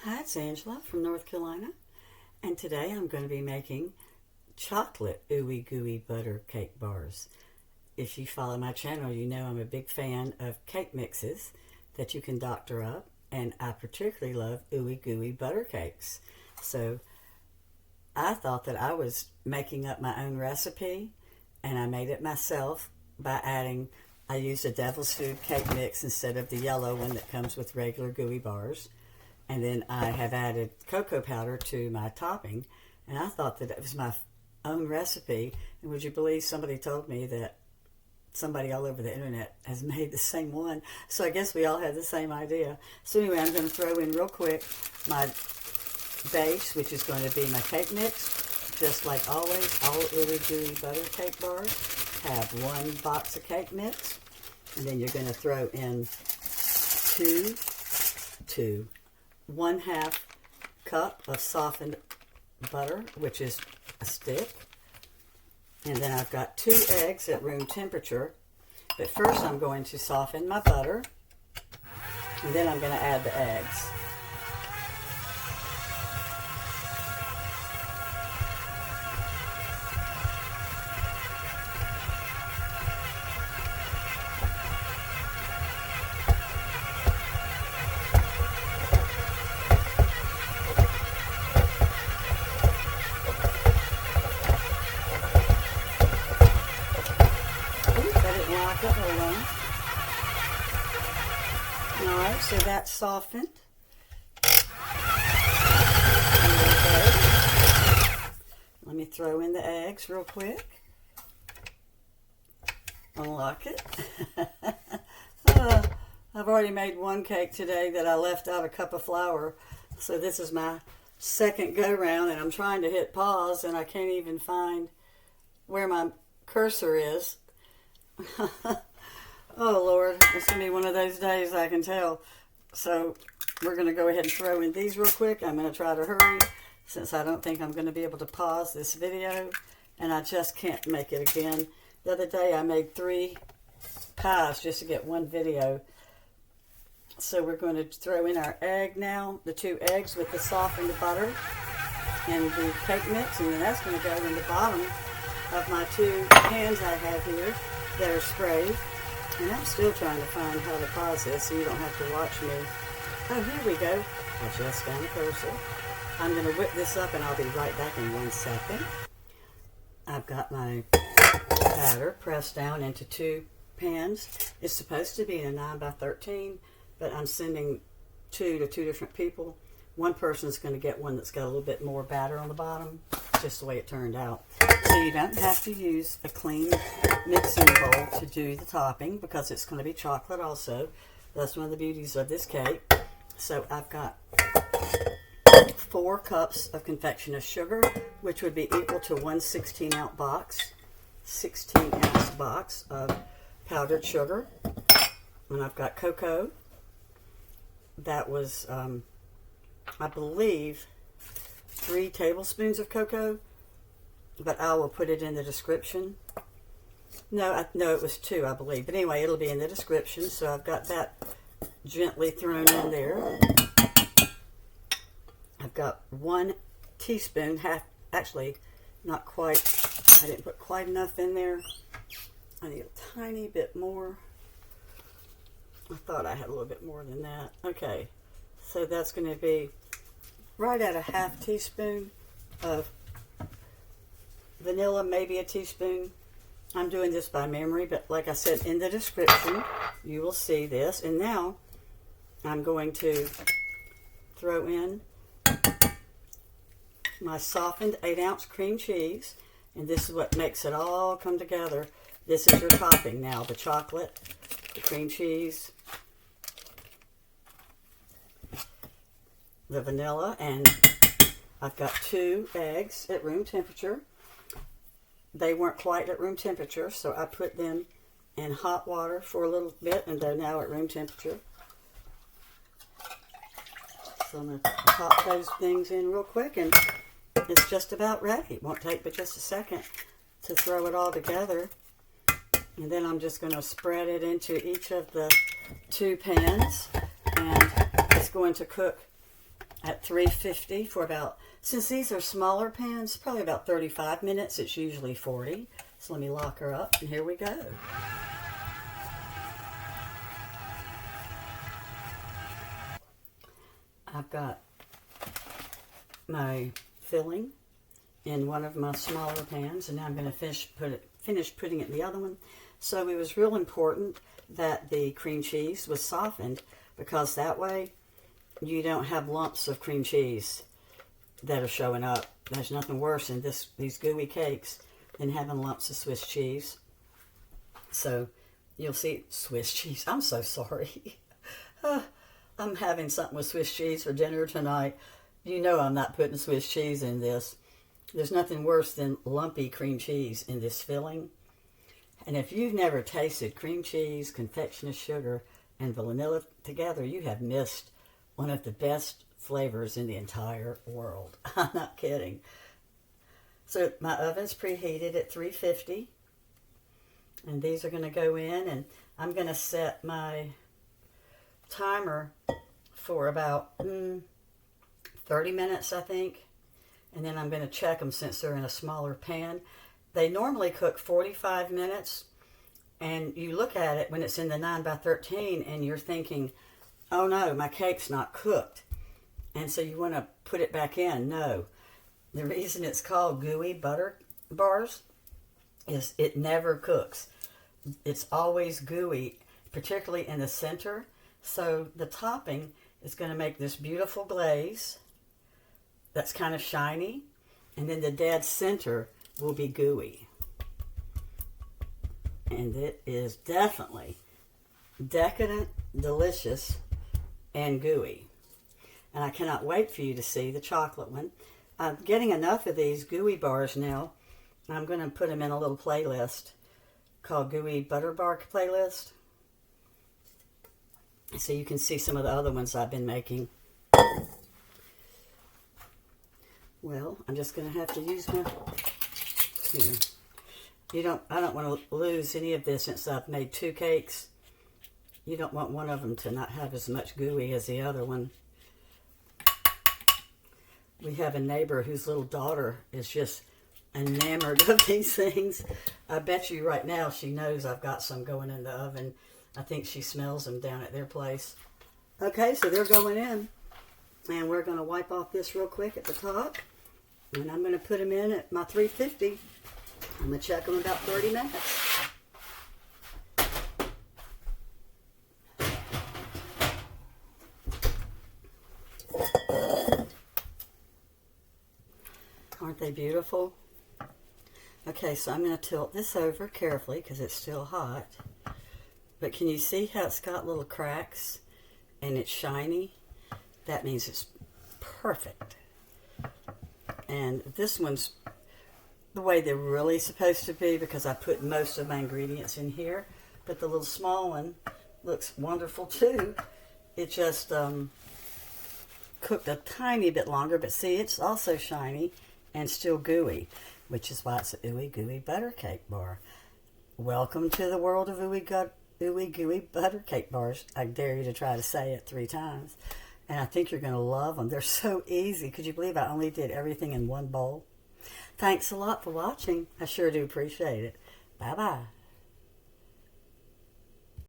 Hi, it's Angela from North Carolina, and today I'm going to be making chocolate ooey gooey butter cake bars. If you follow my channel, you know I'm a big fan of cake mixes that you can doctor up, and I particularly love ooey gooey butter cakes. So I thought that I was making up my own recipe, and I made it myself by I used a Devil's Food cake mix instead of the yellow one that comes with regular gooey bars. And then I have added cocoa powder to my topping, and I thought that it was my own recipe. And would you believe somebody told me that somebody all over the internet has made the same one? So I guess we all had the same idea. So anyway, I'm going to throw in real quick my base, which is going to be my cake mix. Just like always, all ooey gooey butter cake bars have one box of cake mix, and then you're going to throw in one-half cup of softened butter, which is a stick. And then I've got 2 eggs at room temperature. But first I'm going to soften my butter, and then I'm going to add the eggs. Alright, so that's softened. Let me throw in the eggs real quick. Unlock it. I've already made one cake today that I left out a cup of flour. So this is my second go round, and I'm trying to hit pause and I can't even find where my cursor is. Oh Lord, it's going to be one of those days, I can tell. So we're going to go ahead and throw in these real quick. I'm going to try to hurry since I don't think I'm going to be able to pause this video, and I just can't make it again. The other day I made 3 pies just to get one video. So we're going to throw in our egg now, the 2 eggs with the softened butter and the cake mix, and then that's going to go in the bottom of my 2 pans I have here that are sprayed. And I'm still trying to find how to pause this so you don't have to watch me. Oh, here we go. I just found the cursor. I'm going to whip this up and I'll be right back in 1 second. I've got my batter pressed down into 2 pans. It's supposed to be a 9 by 13, but I'm sending 2 to 2 different people. One person's going to get one that's got a little bit more batter on the bottom, just the way it turned out. So you don't have to use a clean mixing bowl to do the topping because it's going to be chocolate also. That's one of the beauties of this cake. So I've got 4 cups of confectioner's sugar, which would be equal to 1 16-ounce box of powdered sugar. And I've got cocoa. That was, I believe, 3 tablespoons of cocoa, but I will put it in the description. No, it was 2, I believe. But anyway, it'll be in the description. So I've got that gently thrown in there. I've got 1 teaspoon, actually not quite, I didn't put quite enough in there. I need a tiny bit more. I thought I had a little bit more than that. Okay, so that's going to be right at a half teaspoon of vanilla, maybe a teaspoon. I'm doing this by memory, but like I said, in the description, you will see this. And now, I'm going to throw in my softened 8-ounce cream cheese. And this is what makes it all come together. This is your topping now. The chocolate, the cream cheese, the vanilla, and I've got 2 eggs at room temperature. They weren't quite at room temperature, so I put them in hot water for a little bit, and they're now at room temperature. So I'm going to pop those things in real quick, and it's just about ready. It won't take but just a second to throw it all together. And then I'm just going to spread it into each of the 2 pans, and it's going to cook at 350 for about, since these are smaller pans, probably about 35 minutes. It's usually 40. So let me lock her up, and here we go. I've got my filling in one of my smaller pans, and now I'm going to finish putting it in the other one. So it was real important that the cream cheese was softened, because that way you don't have lumps of cream cheese that are showing up. There's nothing worse in these gooey cakes than having lumps of Swiss cheese. So you'll see Swiss cheese. I'm so sorry. I'm having something with Swiss cheese for dinner tonight. You know I'm not putting Swiss cheese in this. There's nothing worse than lumpy cream cheese in this filling. And if you've never tasted cream cheese, confectioner's sugar, and vanilla together, you have missed one of the best flavors in the entire world. I'm not kidding. So my oven's preheated at 350. And these are going to go in, and I'm going to set my timer for about 30 minutes, I think. And then I'm going to check them since they're in a smaller pan. They normally cook 45 minutes. And you look at it when it's in the 9x13 and you're thinking, oh no, my cake's not cooked. And so you want to put it back in. No. The reason it's called gooey butter bars is it never cooks. It's always gooey, particularly in the center. So the topping is going to make this beautiful glaze that's kind of shiny, and then the dead center will be gooey. And it is definitely decadent, delicious, and gooey. And I cannot wait for you to see the chocolate one. I'm getting enough of these gooey bars now. I'm going to put them in a little playlist called Gooey Butter Bar Playlist, so you can see some of the other ones I've been making. Well, I'm just going to have to use my... Here. I don't want to lose any of this since I've made 2 cakes. You don't want one of them to not have as much gooey as the other one. We have a neighbor whose little daughter is just enamored of these things. I bet you right now she knows I've got some going in the oven. I think she smells them down at their place. Okay, so they're going in. And we're going to wipe off this real quick at the top. And I'm going to put them in at my 350. I'm going to check them in about 30 minutes. Aren't they beautiful? Okay, so I'm going to tilt this over carefully because it's still hot. But can you see how it's got little cracks and it's shiny? That means it's perfect. And this one's the way they're really supposed to be because I put most of my ingredients in here. But the little small one looks wonderful too. It just cooked a tiny bit longer, but see, it's also shiny and still gooey, which is why it's an Ooey Gooey butter cake bar. Welcome to the world of Ooey Gooey butter cake bars. I dare you to try to say it 3 times. And I think you're going to love them. They're so easy. Could you believe I only did everything in one bowl? Thanks a lot for watching. I sure do appreciate it. Bye-bye.